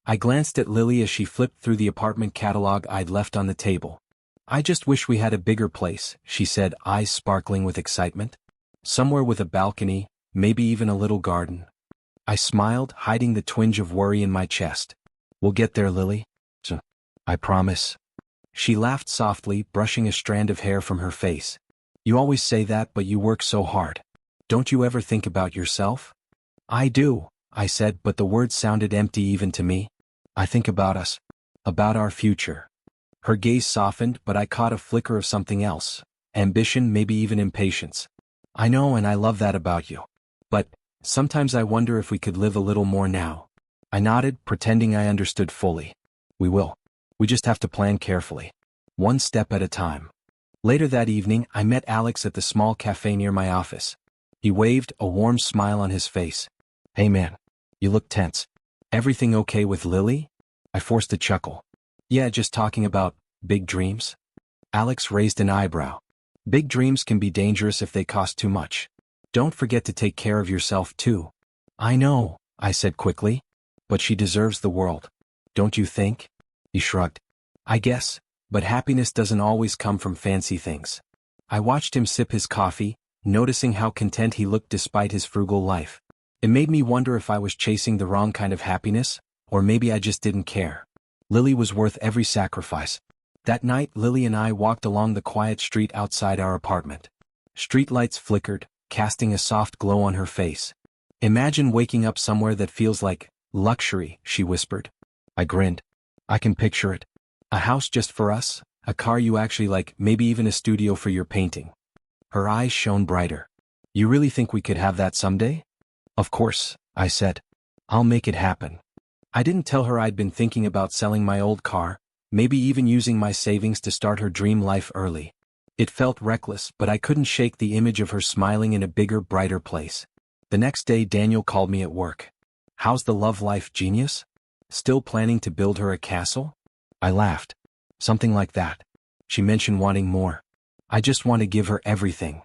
I glanced at Lily as she flipped through the apartment catalog I'd left on the table. "I just wish we had a bigger place," she said, eyes sparkling with excitement. "Somewhere with a balcony, maybe even a little garden." I smiled, hiding the twinge of worry in my chest. "We'll get there, Lily. I promise." She laughed softly, brushing a strand of hair from her face. "You always say that, but you work so hard. Don't you ever think about yourself?" "I do," I said, but the words sounded empty even to me. "I think about us. About our future." Her gaze softened, but I caught a flicker of something else. Ambition, maybe even impatience. "I know, and I love that about you. But sometimes I wonder if we could live a little more now." I nodded, pretending I understood fully. "We will. We just have to plan carefully. One step at a time." Later that evening, I met Alex at the small cafe near my office. He waved, a warm smile on his face. "Hey man, you look tense. Everything okay with Lily?" I forced a chuckle. "Yeah, just talking about big dreams." Alex raised an eyebrow. "Big dreams can be dangerous if they cost too much. Don't forget to take care of yourself too." "I know," I said quickly. "But she deserves the world. Don't you think?" He shrugged. "I guess, but happiness doesn't always come from fancy things." I watched him sip his coffee, noticing how content he looked despite his frugal life. It made me wonder if I was chasing the wrong kind of happiness, or maybe I just didn't care. Lily was worth every sacrifice. That night, Lily and I walked along the quiet street outside our apartment. Streetlights flickered, casting a soft glow on her face. "Imagine waking up somewhere that feels like luxury," she whispered. I grinned. "I can picture it. A house just for us, a car you actually like, maybe even a studio for your painting." Her eyes shone brighter. "You really think we could have that someday?" "Of course," I said. "I'll make it happen." I didn't tell her I'd been thinking about selling my old car, maybe even using my savings to start her dream life early. It felt reckless, but I couldn't shake the image of her smiling in a bigger, brighter place. The next day, Daniel called me at work. "How's the love life, genius? Still planning to build her a castle?" I laughed. "Something like that." She mentioned wanting more. "I just want to give her everything."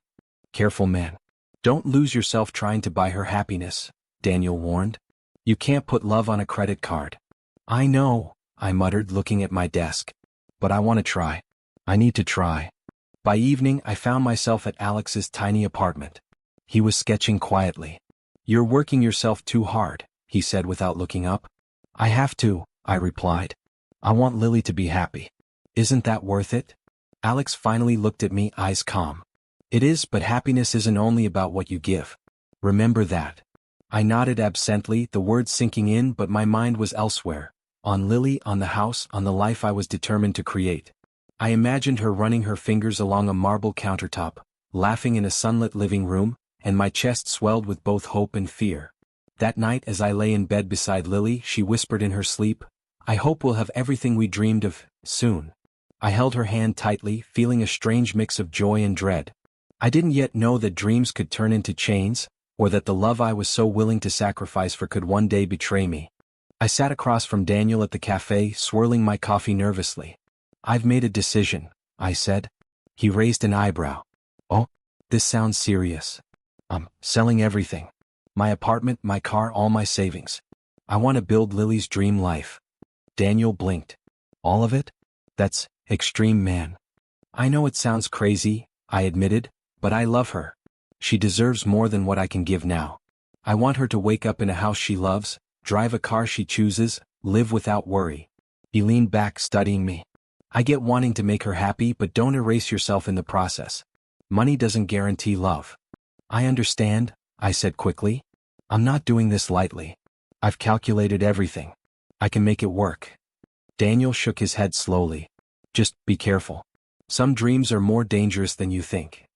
"Careful, man. Don't lose yourself trying to buy her happiness," Daniel warned. "You can't put love on a credit card." "I know," I muttered, looking at my desk. "But I want to try. I need to try." By evening, I found myself at Alex's tiny apartment. He was sketching quietly. "You're working yourself too hard," he said without looking up. "I have to," I replied. "I want Lily to be happy." "Isn't that worth it?" Alex finally looked at me, eyes calm. "It is, but happiness isn't only about what you give. Remember that." I nodded absently, the words sinking in, but my mind was elsewhere. On Lily, on the house, on the life I was determined to create. I imagined her running her fingers along a marble countertop, laughing in a sunlit living room, and my chest swelled with both hope and fear. That night, as I lay in bed beside Lily, she whispered in her sleep, "I hope we'll have everything we dreamed of, soon." I held her hand tightly, feeling a strange mix of joy and dread. I didn't yet know that dreams could turn into chains, or that the love I was so willing to sacrifice for could one day betray me. I sat across from Daniel at the cafe, swirling my coffee nervously. "I've made a decision," I said. He raised an eyebrow. "Oh, this sounds serious." "I'm selling everything. My apartment, my car, all my savings. I want to build Lily's dream life." Daniel blinked. "All of it? That's extreme, man." "I know it sounds crazy," I admitted, "but I love her. She deserves more than what I can give now. I want her to wake up in a house she loves, drive a car she chooses, live without worry." He leaned back, studying me. "I get wanting to make her happy, but don't erase yourself in the process. Money doesn't guarantee love." "I understand," I said quickly. "I'm not doing this lightly. I've calculated everything. I can make it work." Daniel shook his head slowly. "Just be careful. Some dreams are more dangerous than you think."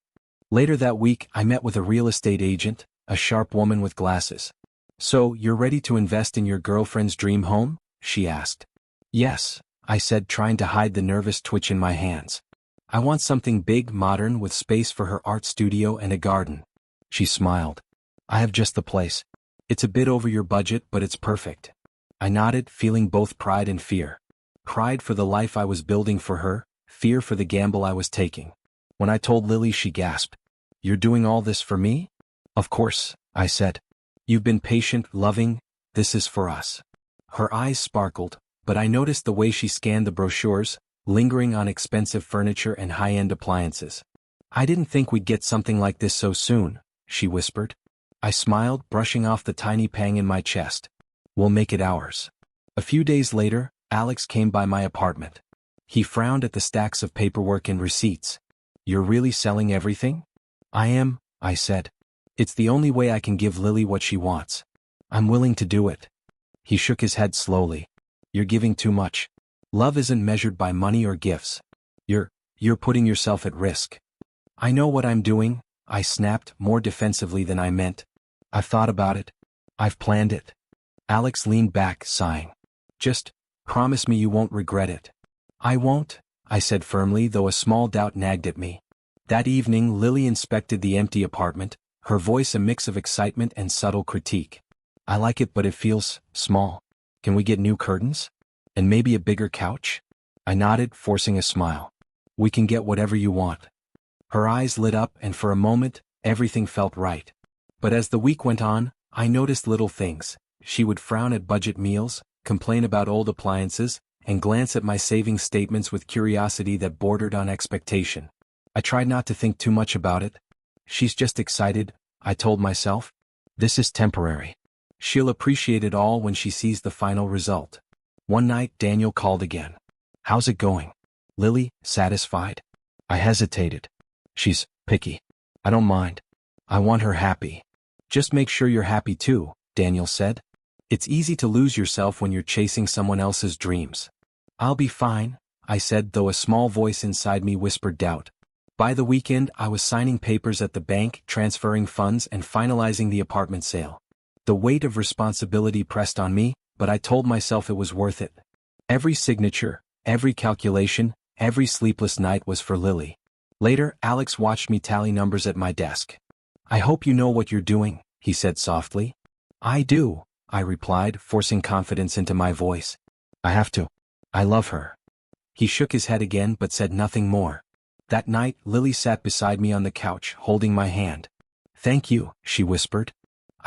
Later that week, I met with a real estate agent, a sharp woman with glasses. "So, you're ready to invest in your girlfriend's dream home?" she asked. "Yes," I said, trying to hide the nervous twitch in my hands. "I want something big, modern, with space for her art studio and a garden." She smiled. "I have just the place. It's a bit over your budget, but it's perfect." I nodded, feeling both pride and fear. Pride for the life I was building for her, fear for the gamble I was taking. When I told Lily, she gasped. "You're doing all this for me?" "Of course," I said. "You've been patient, loving. This is for us." Her eyes sparkled, but I noticed the way she scanned the brochures, lingering on expensive furniture and high-end appliances. "I didn't think we'd get something like this so soon," she whispered. I smiled, brushing off the tiny pang in my chest. "We'll make it ours." A few days later, Alex came by my apartment. He frowned at the stacks of paperwork and receipts. "You're really selling everything?" "I am," I said. "It's the only way I can give Lily what she wants. I'm willing to do it." He shook his head slowly. "You're giving too much. Love isn't measured by money or gifts. You're putting yourself at risk." "I know what I'm doing," I snapped, more defensively than I meant. "I've thought about it. I've planned it." Alex leaned back, sighing. "Just promise me you won't regret it." "I won't," I said firmly, though a small doubt nagged at me. That evening Lily inspected the empty apartment, her voice a mix of excitement and subtle critique. "I like it, but it feels small. Can we get new curtains? And maybe a bigger couch?" I nodded, forcing a smile. "We can get whatever you want." Her eyes lit up, and for a moment, everything felt right. But as the week went on, I noticed little things. She would frown at budget meals, complain about old appliances, and glance at my savings statements with curiosity that bordered on expectation. I tried not to think too much about it. "She's just excited," I told myself. "This is temporary. She'll appreciate it all when she sees the final result." One night Daniel called again. "How's it going?" "Lily, satisfied?" I hesitated. "She's picky. I don't mind. I want her happy." "Just make sure you're happy too," Daniel said. "It's easy to lose yourself when you're chasing someone else's dreams." "I'll be fine," I said, though a small voice inside me whispered doubt. By the weekend I was signing papers at the bank, transferring funds, and finalizing the apartment sale. The weight of responsibility pressed on me, but I told myself it was worth it. Every signature, every calculation, every sleepless night was for Lily. Later, Alex watched me tally numbers at my desk. "I hope you know what you're doing," he said softly. "I do," I replied, forcing confidence into my voice. "I have to. I love her." He shook his head again but said nothing more. That night, Lily sat beside me on the couch, holding my hand. "Thank you," she whispered.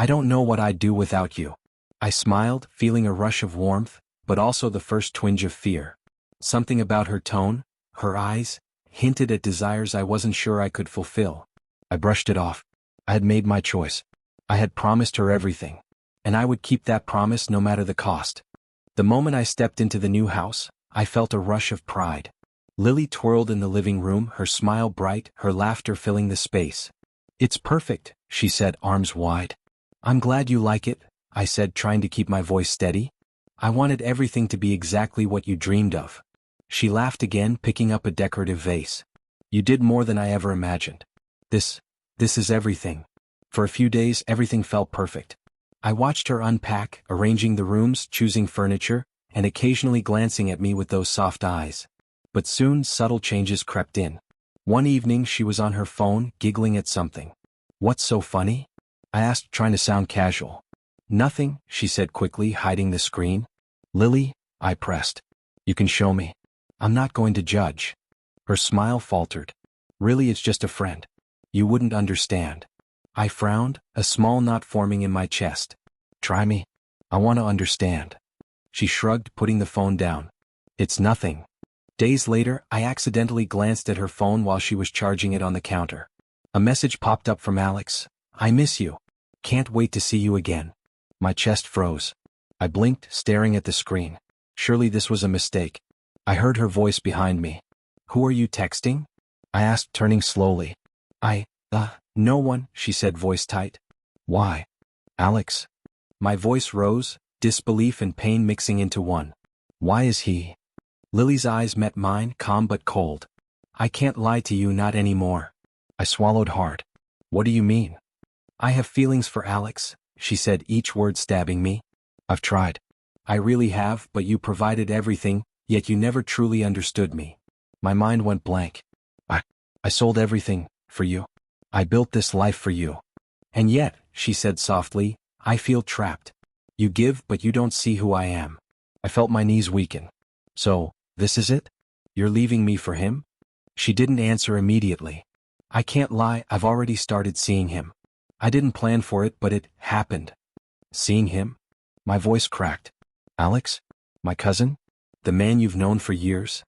"I don't know what I'd do without you." I smiled, feeling a rush of warmth, but also the first twinge of fear. Something about her tone, her eyes, hinted at desires I wasn't sure I could fulfill. I brushed it off. I had made my choice. I had promised her everything. And I would keep that promise no matter the cost. The moment I stepped into the new house, I felt a rush of pride. Lily twirled in the living room, her smile bright, her laughter filling the space. "It's perfect," she said, arms wide. "I'm glad you like it," I said, trying to keep my voice steady. "I wanted everything to be exactly what you dreamed of." She laughed again, picking up a decorative vase. "You did more than I ever imagined. This is everything." For a few days everything felt perfect. I watched her unpack, arranging the rooms, choosing furniture, and occasionally glancing at me with those soft eyes. But soon subtle changes crept in. One evening she was on her phone, giggling at something. "What's so funny?" I asked, trying to sound casual. "Nothing," she said quickly, hiding the screen. "Lily," I pressed. "You can show me. I'm not going to judge." Her smile faltered. "Really, it's just a friend. You wouldn't understand." I frowned, a small knot forming in my chest. "Try me. I want to understand." She shrugged, putting the phone down. "It's nothing." Days later, I accidentally glanced at her phone while she was charging it on the counter. A message popped up from Alex. "I miss you. Can't wait to see you again." My chest froze. I blinked, staring at the screen. Surely this was a mistake. I heard her voice behind me. "Who are you texting?" I asked, turning slowly. No one," she said, voice tight. "Why?" "Alex." My voice rose, disbelief and pain mixing into one. "Why is he?" Lily's eyes met mine, calm but cold. "I can't lie to you, not anymore." I swallowed hard. "What do you mean?" "I have feelings for Alex," she said, each word stabbing me. "I've tried. I really have, but you provided everything, yet you never truly understood me." My mind went blank. I sold everything, for you. I built this life for you. "And yet," she said softly, "I feel trapped. You give, but you don't see who I am." I felt my knees weaken. "So, this is it? You're leaving me for him?" She didn't answer immediately. "I can't lie, I've already started seeing him. I didn't plan for it, but it happened." "Seeing him?" My voice cracked. Alex? My cousin? The man you've known for years?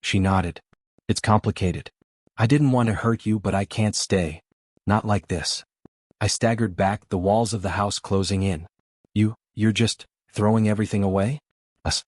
She nodded. It's complicated. I didn't want to hurt you, but I can't stay. Not like this. I staggered back, the walls of the house closing in. You're just throwing everything away? Us.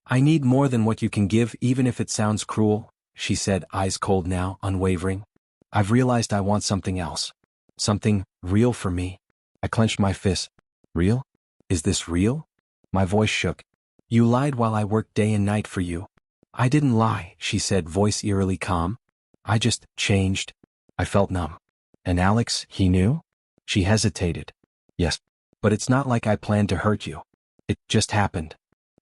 I need more than what you can give, even if it sounds cruel, she said, eyes cold now, unwavering. I've realized I want something else. Something real for me. I clenched my fist. Real? Is this real? My voice shook. You lied while I worked day and night for you. I didn't lie, she said, voice eerily calm. I just changed. I felt numb. And Alex, he knew? She hesitated. Yes. But it's not like I planned to hurt you. It just happened.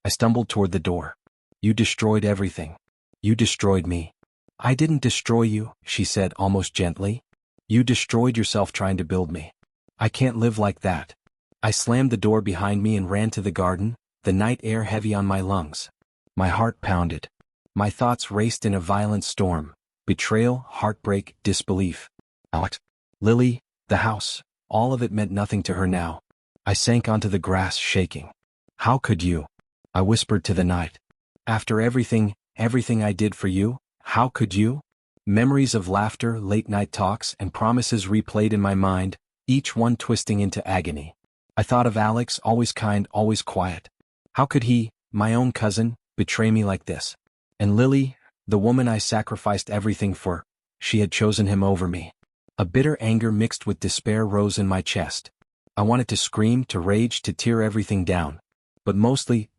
I stumbled toward the door. You destroyed everything. You destroyed me. I didn't destroy you, she said almost gently. You destroyed yourself trying to build me. I can't live like that. I slammed the door behind me and ran to the garden, the night air heavy on my lungs. My heart pounded. My thoughts raced in a violent storm. Betrayal, heartbreak, disbelief. Alex. Lily, the house, all of it meant nothing to her now. I sank onto the grass, shaking. How could you? I whispered to the night. After everything I did for you, how could you? Memories of laughter, late-night talks, and promises replayed in my mind, each one twisting into agony. I thought of Alex, always kind, always quiet. How could he, my own cousin, betray me like this? And Lily, the woman I sacrificed everything for, she had chosen him over me. A bitter anger mixed with despair rose in my chest. I wanted to scream, to rage, to tear everything down. But mostly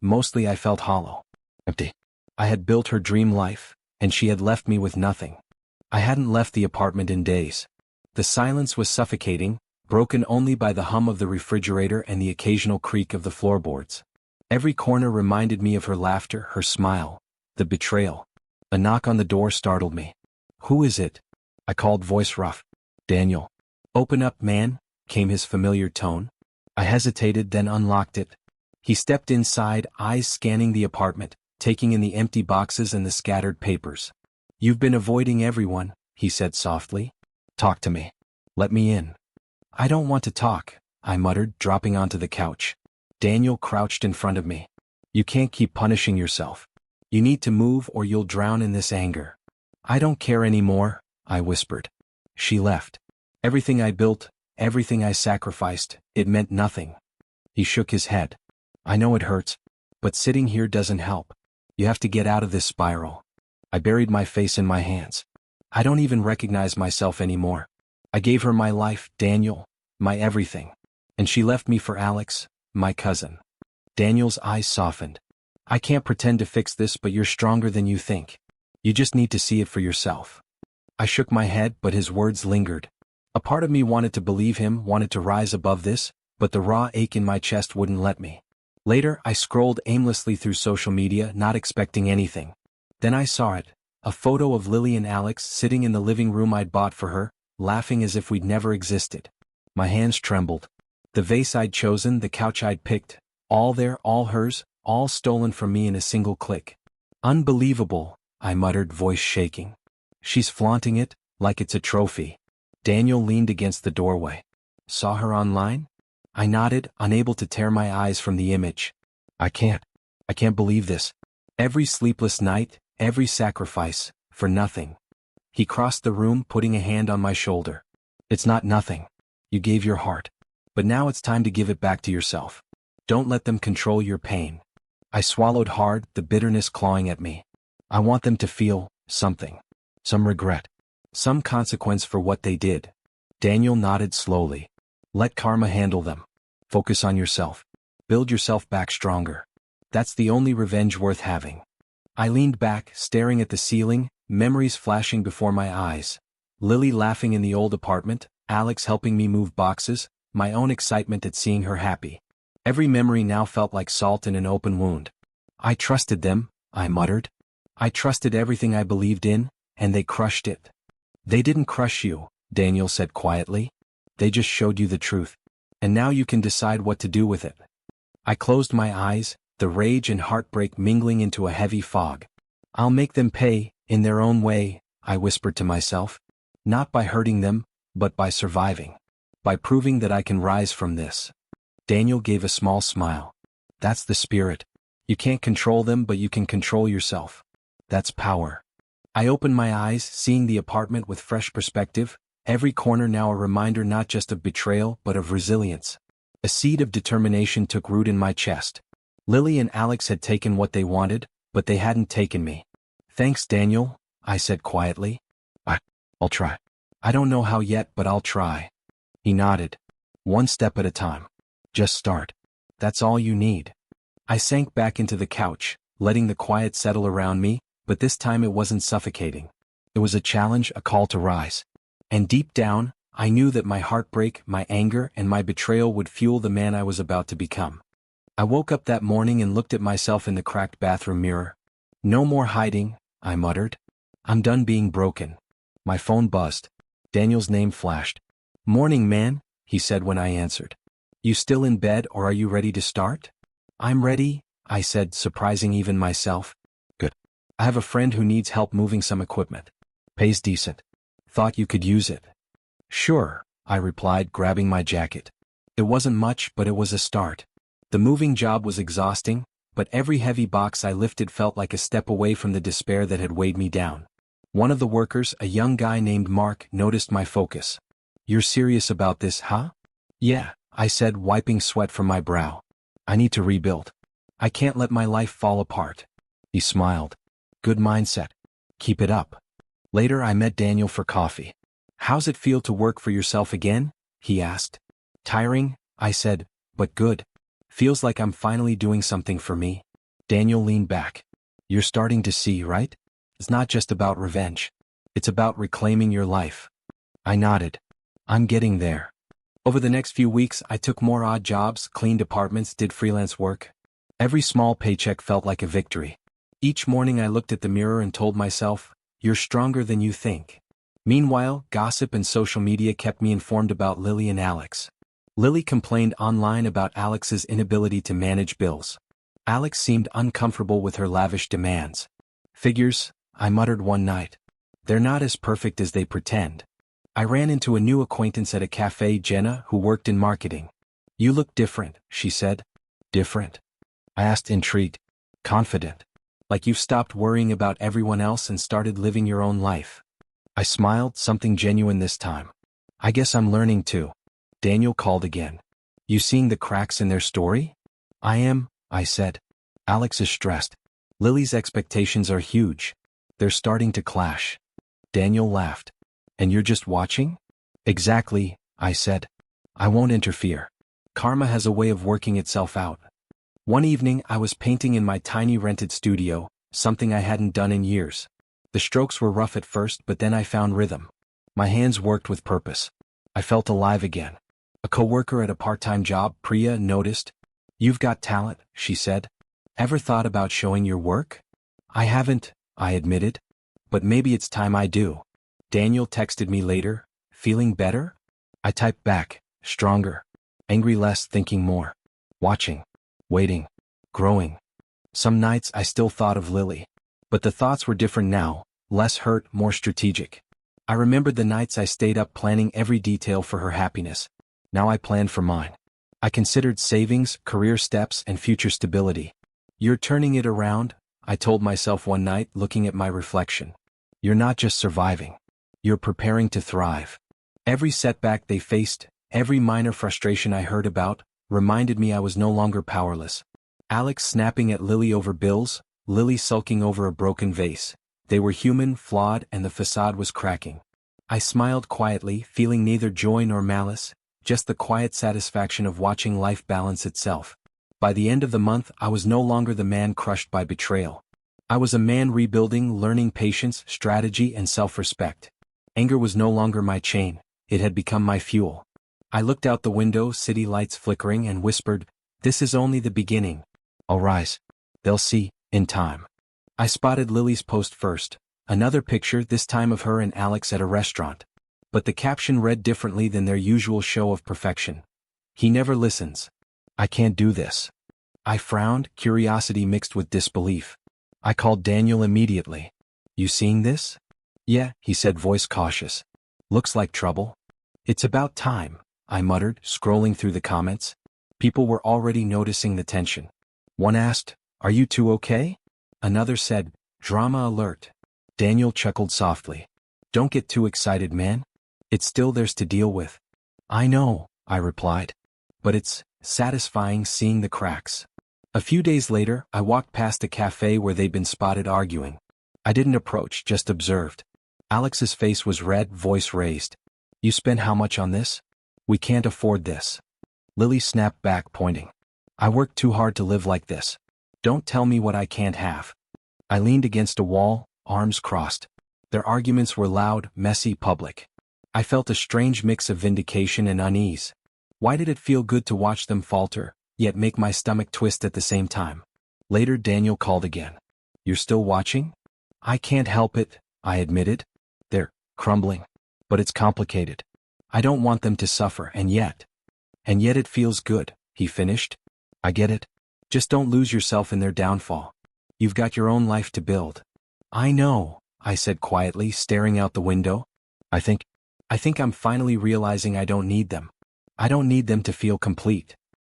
I felt hollow. Empty. I had built her dream life, and she had left me with nothing. I hadn't left the apartment in days. The silence was suffocating, broken only by the hum of the refrigerator and the occasional creak of the floorboards. Every corner reminded me of her laughter, her smile, the betrayal. A knock on the door startled me. Who is it? I called, voice rough. Daniel. Open up, man, came his familiar tone. I hesitated, then unlocked it. He stepped inside, eyes scanning the apartment, taking in the empty boxes and the scattered papers. You've been avoiding everyone, he said softly. Talk to me. Let me in. I don't want to talk, I muttered, dropping onto the couch. Daniel crouched in front of me. You can't keep punishing yourself. You need to move or you'll drown in this anger. I don't care anymore, I whispered. She left. Everything I built, everything I sacrificed, it meant nothing. He shook his head. I know it hurts, but sitting here doesn't help. You have to get out of this spiral. I buried my face in my hands. I don't even recognize myself anymore. I gave her my life, Daniel, my everything. And she left me for Alex, my cousin. Daniel's eyes softened. I can't pretend to fix this, but you're stronger than you think. You just need to see it for yourself. I shook my head, but his words lingered. A part of me wanted to believe him, wanted to rise above this, but the raw ache in my chest wouldn't let me. Later, I scrolled aimlessly through social media, not expecting anything. Then I saw it, a photo of Lily and Alex sitting in the living room I'd bought for her, laughing as if we'd never existed. My hands trembled. The vase I'd chosen, the couch I'd picked, all there, all hers, all stolen from me in a single click. Unbelievable, I muttered, voice shaking. She's flaunting it, like it's a trophy. Daniel leaned against the doorway. Saw her online? I nodded, unable to tear my eyes from the image. I can't believe this. Every sleepless night, every sacrifice, for nothing. He crossed the room, putting a hand on my shoulder. It's not nothing. You gave your heart. But now it's time to give it back to yourself. Don't let them control your pain. I swallowed hard, the bitterness clawing at me. I want them to feel something. Some regret. Some consequence for what they did. Daniel nodded slowly. Let karma handle them. Focus on yourself. Build yourself back stronger. That's the only revenge worth having. I leaned back, staring at the ceiling, memories flashing before my eyes. Lily laughing in the old apartment, Alex helping me move boxes, my own excitement at seeing her happy. Every memory now felt like salt in an open wound. I trusted them, I muttered. I trusted everything I believed in, and they crushed it. They didn't crush you, Daniel said quietly. They just showed you the truth. And now you can decide what to do with it. I closed my eyes, the rage and heartbreak mingling into a heavy fog. I'll make them pay, in their own way, I whispered to myself. Not by hurting them, but by surviving. By proving that I can rise from this. Daniel gave a small smile. That's the spirit. You can't control them, but you can control yourself. That's power. I opened my eyes, seeing the apartment with fresh perspective, every corner now a reminder not just of betrayal but of resilience. A seed of determination took root in my chest. Lily and Alex had taken what they wanted, but they hadn't taken me. Thanks, Daniel, I said quietly. I'll try. I don't know how yet, but I'll try. He nodded. One step at a time. Just start. That's all you need. I sank back into the couch, letting the quiet settle around me, but this time it wasn't suffocating. It was a challenge, a call to rise. And deep down, I knew that my heartbreak, my anger, and my betrayal would fuel the man I was about to become. I woke up that morning and looked at myself in the cracked bathroom mirror. No more hiding, I muttered. I'm done being broken. My phone buzzed. Daniel's name flashed. Morning, man, he said when I answered. You still in bed, or are you ready to start? I'm ready, I said, surprising even myself. Good. I have a friend who needs help moving some equipment. Pays decent. Thought you could use it. Sure, I replied, grabbing my jacket. It wasn't much, but it was a start. The moving job was exhausting, but every heavy box I lifted felt like a step away from the despair that had weighed me down. One of the workers, a young guy named Mark, noticed my focus. You're serious about this, huh? Yeah, I said, wiping sweat from my brow. I need to rebuild. I can't let my life fall apart. He smiled. Good mindset. Keep it up. Later I met Daniel for coffee. How's it feel to work for yourself again? He asked. Tiring, I said, but good. Feels like I'm finally doing something for me. Daniel leaned back. You're starting to see, right? It's not just about revenge. It's about reclaiming your life. I nodded. I'm getting there. Over the next few weeks, I took more odd jobs, cleaned apartments, did freelance work. Every small paycheck felt like a victory. Each morning I looked at the mirror and told myself, you're stronger than you think. Meanwhile, gossip and social media kept me informed about Lily and Alex. Lily complained online about Alex's inability to manage bills. Alex seemed uncomfortable with her lavish demands. Figures, I muttered one night. They're not as perfect as they pretend. I ran into a new acquaintance at a cafe, Jenna, who worked in marketing. You look different, she said. Different? I asked, intrigued. Confident. Like you've stopped worrying about everyone else and started living your own life. I smiled, something genuine this time. I guess I'm learning too. Daniel called again. You seeing the cracks in their story? I am, I said. Alex is stressed. Lily's expectations are huge. They're starting to clash. Daniel laughed. And you're just watching? Exactly, I said. I won't interfere. Karma has a way of working itself out. One evening I was painting in my tiny rented studio, something I hadn't done in years. The strokes were rough at first, but then I found rhythm. My hands worked with purpose. I felt alive again. A coworker at a part-time job, Priya, noticed. You've got talent, she said. Ever thought about showing your work? I haven't, I admitted. But maybe it's time I do. Daniel texted me later. Feeling better? I typed back. Stronger. Angry less, thinking more. Watching. Waiting. Growing. Some nights I still thought of Lily. But the thoughts were different now. Less hurt, more strategic. I remembered the nights I stayed up planning every detail for her happiness. Now I planned for mine. I considered savings, career steps, and future stability. You're turning it around, I told myself one night, looking at my reflection. You're not just surviving. You're preparing to thrive. Every setback they faced, every minor frustration I heard about, reminded me I was no longer powerless. Alex snapping at Lily over bills, Lily sulking over a broken vase. They were human, flawed, and the facade was cracking. I smiled quietly, feeling neither joy nor malice, just the quiet satisfaction of watching life balance itself. By the end of the month, I was no longer the man crushed by betrayal. I was a man rebuilding, learning patience, strategy, and self-respect. Anger was no longer my chain, it had become my fuel. I looked out the window, city lights flickering, and whispered, this is only the beginning. I'll rise. They'll see, in time. I spotted Lily's post first, another picture, this time of her and Alex at a restaurant. But the caption read differently than their usual show of perfection. He never listens. I can't do this. I frowned, curiosity mixed with disbelief. I called Daniel immediately. You seeing this? Yeah, he said, voice cautious. Looks like trouble. It's about time, I muttered, scrolling through the comments. People were already noticing the tension. One asked, Are you two okay? Another said, drama alert. Daniel chuckled softly. Don't get too excited, man. It's still theirs to deal with. I know, I replied. But it's satisfying seeing the cracks. A few days later, I walked past a cafe where they'd been spotted arguing. I didn't approach, just observed. Alex's face was red, voice raised. You spent how much on this? We can't afford this. Lily snapped back, pointing. I worked too hard to live like this. Don't tell me what I can't have. I leaned against a wall, arms crossed. Their arguments were loud, messy, public. I felt a strange mix of vindication and unease. Why did it feel good to watch them falter, yet make my stomach twist at the same time? Later Daniel called again. You're still watching? I can't help it, I admitted. They're crumbling. But it's complicated. I don't want them to suffer, and yet it feels good, he finished. I get it. Just don't lose yourself in their downfall. You've got your own life to build. I know, I said quietly, staring out the window. I think I'm finally realizing I don't need them. I don't need them to feel complete.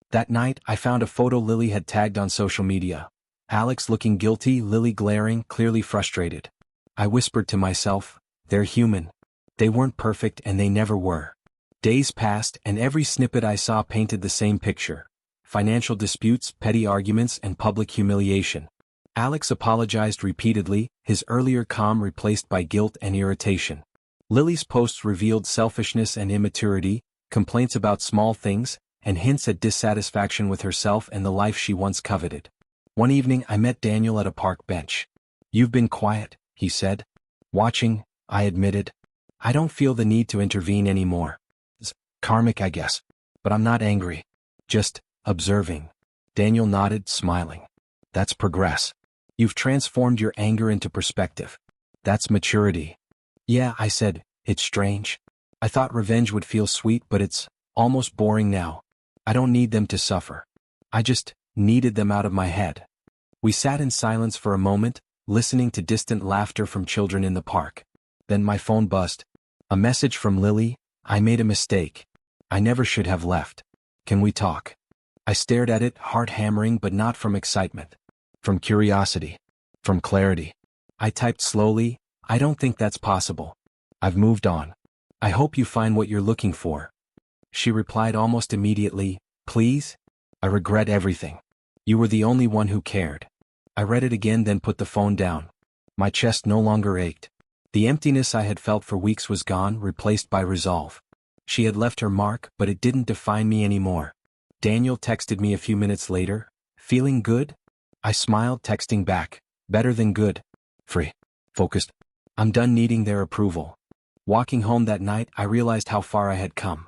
That night, I found a photo Lily had tagged on social media. Alex looking guilty, Lily glaring, clearly frustrated. I whispered to myself, they're human. They weren't perfect and they never were. Days passed and every snippet I saw painted the same picture. Financial disputes, petty arguments, and public humiliation. Alex apologized repeatedly, his earlier calm replaced by guilt and irritation. Lily's posts revealed selfishness and immaturity, complaints about small things, and hints at dissatisfaction with herself and the life she once coveted. One evening I met Daniel at a park bench. You've been quiet, he said. Watching, I admitted. I don't feel the need to intervene anymore. It's karmic, I guess. But I'm not angry. Just observing. Daniel nodded, smiling. That's progress. You've transformed your anger into perspective. That's maturity. Yeah, I said, it's strange. I thought revenge would feel sweet, but it's almost boring now. I don't need them to suffer. I just needed them out of my head. We sat in silence for a moment, listening to distant laughter from children in the park. Then my phone buzzed. A message from Lily. I made a mistake. I never should have left. Can we talk? I stared at it, heart hammering, but not from excitement. From curiosity. From clarity. I typed slowly, I don't think that's possible. I've moved on. I hope you find what you're looking for. She replied almost immediately, please? I regret everything. You were the only one who cared. I read it again, then put the phone down. My chest no longer ached. The emptiness I had felt for weeks was gone, replaced by resolve. She had left her mark, but it didn't define me anymore. Daniel texted me a few minutes later. Feeling good? I smiled, texting back. Better than good. Free. Focused. I'm done needing their approval. Walking home that night, I realized how far I had come.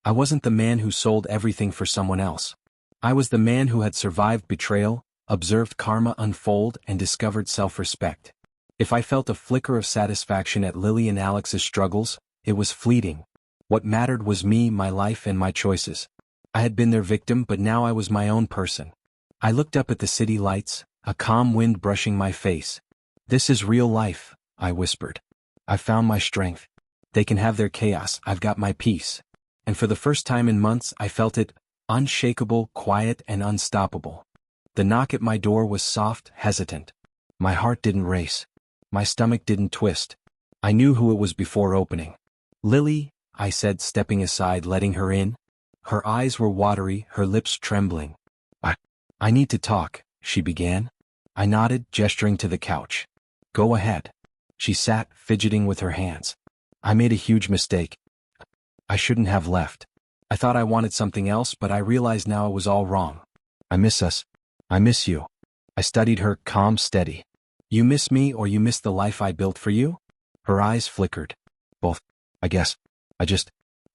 I wasn't the man who sold everything for someone else. I was the man who had survived betrayal, observed karma unfold, and discovered self-respect. If I felt a flicker of satisfaction at Lily and Alex's struggles, it was fleeting. What mattered was me, my life, and my choices. I had been their victim, but now I was my own person. I looked up at the city lights, a calm wind brushing my face. This is real life, I whispered. I've found my strength. They can have their chaos, I've got my peace. And for the first time in months I felt it, unshakable, quiet, and unstoppable. The knock at my door was soft, hesitant. My heart didn't race. My stomach didn't twist. I knew who it was before opening. Lily, I said, stepping aside, letting her in. Her eyes were watery, her lips trembling. I need to talk, she began. I nodded, gesturing to the couch. Go ahead. She sat, fidgeting with her hands. I made a huge mistake. I shouldn't have left. I thought I wanted something else, but I realized now it was all wrong. I miss us. I miss you. I studied her, calm, steady. You miss me, or you miss the life I built for you? Her eyes flickered. Both, I guess.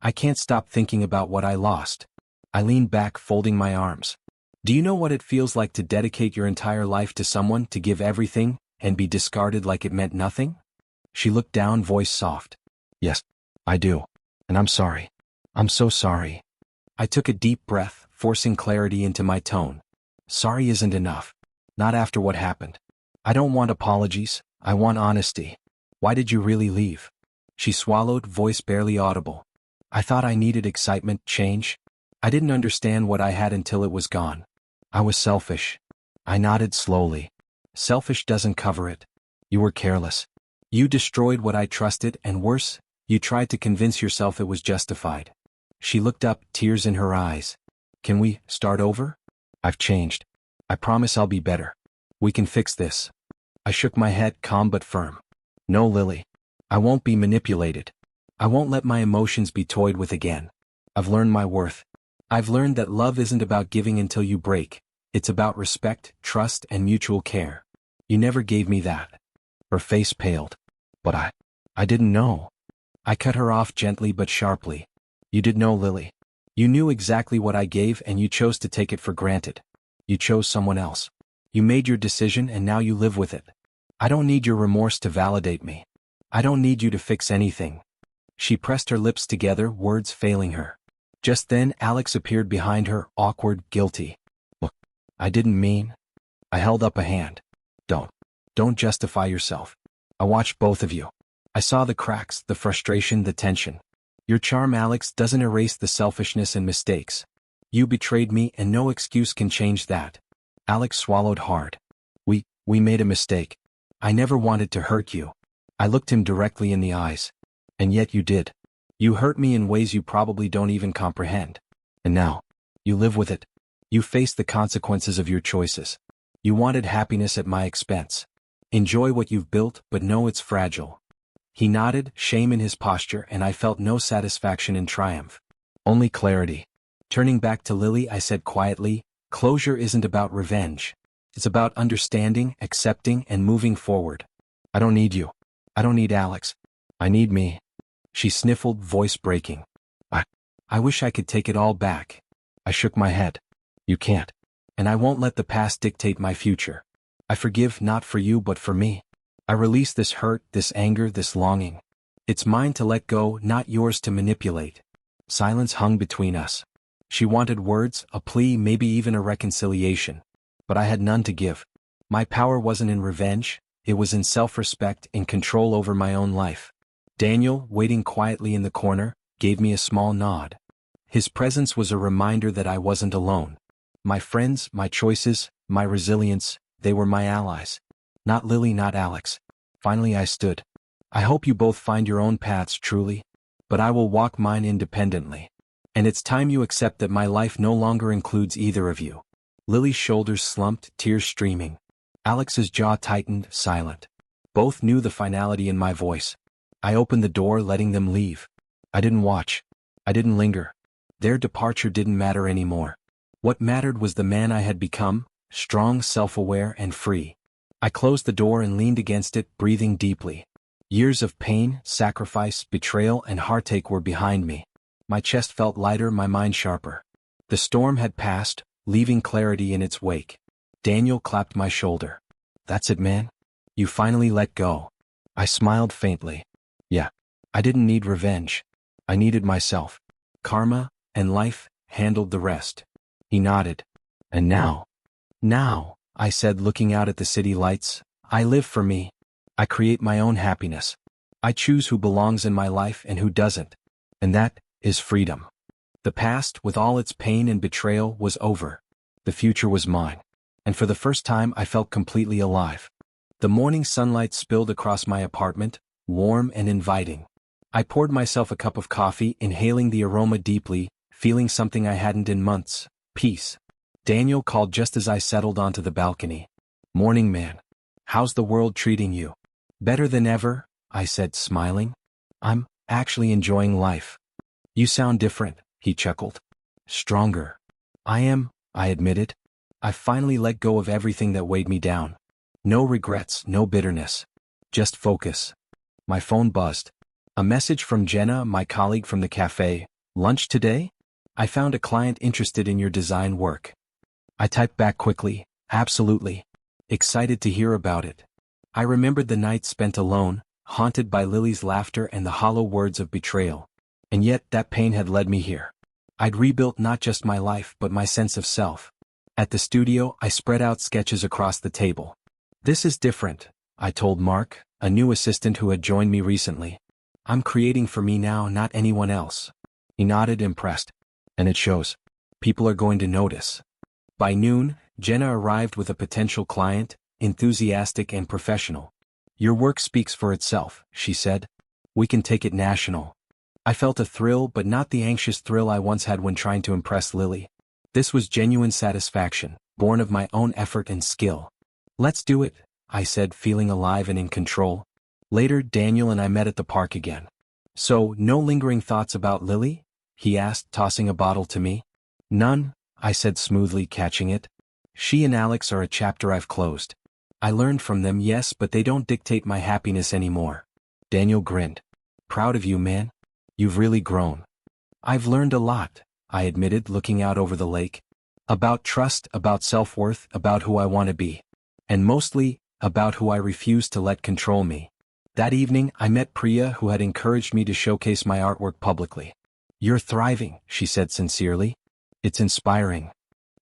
I can't stop thinking about what I lost. I leaned back, folding my arms. Do you know what it feels like to dedicate your entire life to someone, to give everything, and be discarded like it meant nothing? She looked down, voice soft. Yes, I do. And I'm sorry. I'm so sorry. I took a deep breath, forcing clarity into my tone. Sorry isn't enough. Not after what happened. I don't want apologies, I want honesty. Why did you really leave? She swallowed, voice barely audible. I thought I needed excitement, change. I didn't understand what I had until it was gone. I was selfish. I nodded slowly. Selfish doesn't cover it. You were careless. You destroyed what I trusted, and worse, you tried to convince yourself it was justified. She looked up, tears in her eyes. Can we start over? I've changed. I promise I'll be better. We can fix this. I shook my head, calm but firm. No, Lily. I won't be manipulated. I won't let my emotions be toyed with again. I've learned my worth. I've learned that love isn't about giving until you break. It's about respect, trust, and mutual care. You never gave me that. Her face paled. But I didn't know. I cut her off gently but sharply. You did know, Lily. You knew exactly what I gave and you chose to take it for granted. You chose someone else. You made your decision and now you live with it. I don't need your remorse to validate me. I don't need you to fix anything. She pressed her lips together, words failing her. Just then Alex appeared behind her, awkward, guilty. Look, I didn't mean. I held up a hand. Don't justify yourself. I watched both of you. I saw the cracks, the frustration, the tension. Your charm, Alex, doesn't erase the selfishness and mistakes. You betrayed me and no excuse can change that. Alex swallowed hard. We made a mistake. I never wanted to hurt you. I looked him directly in the eyes. And yet you did. You hurt me in ways you probably don't even comprehend. And now, you live with it. You face the consequences of your choices. You wanted happiness at my expense. Enjoy what you've built, but know it's fragile. He nodded, shame in his posture, and I felt no satisfaction in triumph. Only clarity. Turning back to Lily, I said quietly, closure isn't about revenge. It's about understanding, accepting, and moving forward. I don't need you. I don't need Alex. I need me. She sniffled, voice breaking. I wish I could take it all back. I shook my head. You can't. And I won't let the past dictate my future. I forgive not for you but for me. I release this hurt, this anger, this longing. It's mine to let go, not yours to manipulate. Silence hung between us. She wanted words, a plea, maybe even a reconciliation. But I had none to give. My power wasn't in revenge, it was in self-respect, in control over my own life. Daniel, waiting quietly in the corner, gave me a small nod. His presence was a reminder that I wasn't alone. My friends, my choices, my resilience, they were my allies. Not Lily, not Alex. Finally I stood. I hope you both find your own paths truly, but I will walk mine independently. And it's time you accept that my life no longer includes either of you. Lily's shoulders slumped, tears streaming. Alex's jaw tightened, silent. Both knew the finality in my voice. I opened the door, letting them leave. I didn't watch. I didn't linger. Their departure didn't matter anymore. What mattered was the man I had become, strong, self-aware, and free. I closed the door and leaned against it, breathing deeply. Years of pain, sacrifice, betrayal, and heartache were behind me. My chest felt lighter, my mind sharper. The storm had passed, leaving clarity in its wake. Daniel clapped my shoulder. That's it, man. You finally let go. I smiled faintly. Yeah. I didn't need revenge. I needed myself. Karma, and life, handled the rest. He nodded. And now, I said, looking out at the city lights, I live for me. I create my own happiness. I choose who belongs in my life and who doesn't. And that is freedom. The past, with all its pain and betrayal, was over. The future was mine. And for the first time I felt completely alive. The morning sunlight spilled across my apartment, warm and inviting. I poured myself a cup of coffee, inhaling the aroma deeply, feeling something I hadn't in months, peace. Daniel called just as I settled onto the balcony. Morning, man. How's the world treating you? Better than ever, I said, smiling. I'm actually enjoying life. You sound different, he chuckled. Stronger. I am, I admitted. I finally let go of everything that weighed me down. No regrets, no bitterness. Just focus. My phone buzzed. A message from Jenna, my colleague from the cafe. Lunch today? I found a client interested in your design work. I typed back quickly, absolutely. Excited to hear about it. I remembered the night spent alone, haunted by Lily's laughter and the hollow words of betrayal. And yet that pain had led me here. I'd rebuilt not just my life but my sense of self. At the studio, I spread out sketches across the table. This is different, I told Mark, a new assistant who had joined me recently. I'm creating for me now, not anyone else. He nodded, impressed. And it shows. People are going to notice. By noon, Jenna arrived with a potential client, enthusiastic and professional. "Your work speaks for itself," she said. "We can take it national." I felt a thrill, but not the anxious thrill I once had when trying to impress Lily. This was genuine satisfaction, born of my own effort and skill. "Let's do it," I said, feeling alive and in control. Later, Daniel and I met at the park again. "So, no lingering thoughts about Lily?" he asked, tossing a bottle to me. "None," I said smoothly, catching it. "She and Alex are a chapter I've closed. I learned from them, yes, but they don't dictate my happiness anymore." Daniel grinned. "Proud of you, man. You've really grown." "I've learned a lot," I admitted, looking out over the lake. "About trust, about self-worth, about who I want to be. And mostly, about who I refuse to let control me." That evening, I met Priya, who had encouraged me to showcase my artwork publicly. "You're thriving," she said sincerely. "It's inspiring."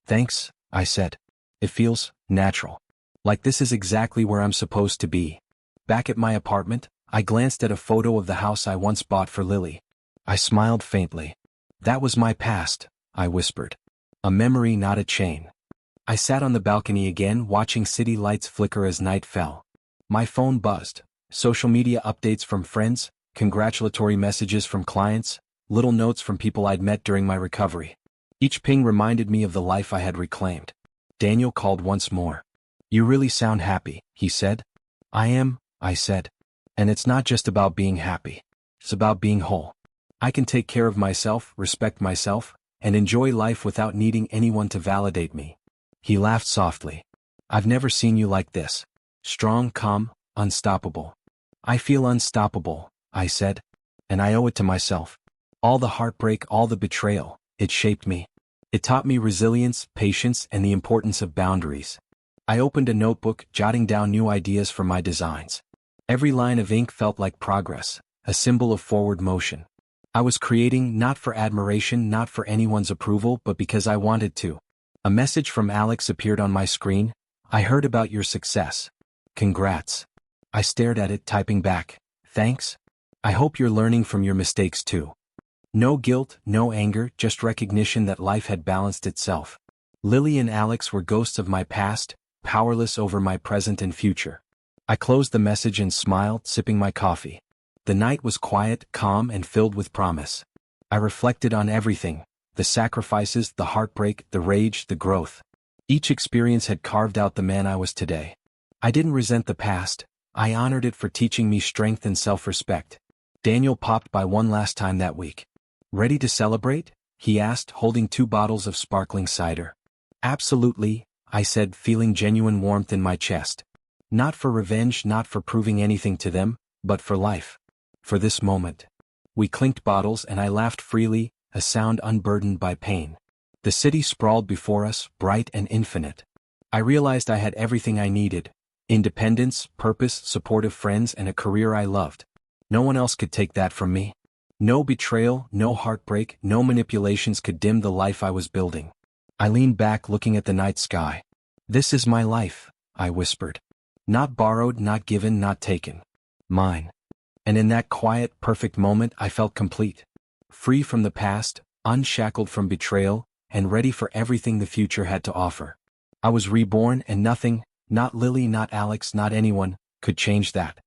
"Thanks," I said. "It feels natural. Like this is exactly where I'm supposed to be." Back at my apartment, I glanced at a photo of the house I once bought for Lily. I smiled faintly. "That was my past," I whispered. "A memory, not a chain." I sat on the balcony again, watching city lights flicker as night fell. My phone buzzed. Social media updates from friends, congratulatory messages from clients, little notes from people I'd met during my recovery. Each ping reminded me of the life I had reclaimed. Daniel called once more. "You really sound happy," he said. "I am," I said. "And it's not just about being happy. It's about being whole. I can take care of myself, respect myself, and enjoy life without needing anyone to validate me." He laughed softly. "I've never seen you like this. Strong, calm, unstoppable." "I feel unstoppable," I said. "And I owe it to myself. All the heartbreak, all the betrayal, it shaped me. It taught me resilience, patience, and the importance of boundaries." I opened a notebook, jotting down new ideas for my designs. Every line of ink felt like progress, a symbol of forward motion. I was creating not for admiration, not for anyone's approval, but because I wanted to. A message from Alex appeared on my screen. "I heard about your success. Congrats." I stared at it, typing back, "Thanks. I hope you're learning from your mistakes too." No guilt, no anger, just recognition that life had balanced itself. Lily and Alex were ghosts of my past, powerless over my present and future. I closed the message and smiled, sipping my coffee. The night was quiet, calm, and filled with promise. I reflected on everything: the sacrifices, the heartbreak, the rage, the growth. Each experience had carved out the man I was today. I didn't resent the past. I honored it for teaching me strength and self-respect. Daniel popped by one last time that week. "Ready to celebrate?" he asked, holding 2 bottles of sparkling cider. "Absolutely," I said, feeling genuine warmth in my chest. Not for revenge, not for proving anything to them, but for life. For this moment. We clinked bottles and I laughed freely, a sound unburdened by pain. The city sprawled before us, bright and infinite. I realized I had everything I needed: independence, purpose, supportive friends, and a career I loved. No one else could take that from me. No betrayal, no heartbreak, no manipulations could dim the life I was building. I leaned back, looking at the night sky. "This is my life," I whispered. "Not borrowed, not given, not taken. Mine." And in that quiet, perfect moment I felt complete. Free from the past, unshackled from betrayal, and ready for everything the future had to offer. I was reborn, and nothing, not Lily, not Alex, not anyone, could change that.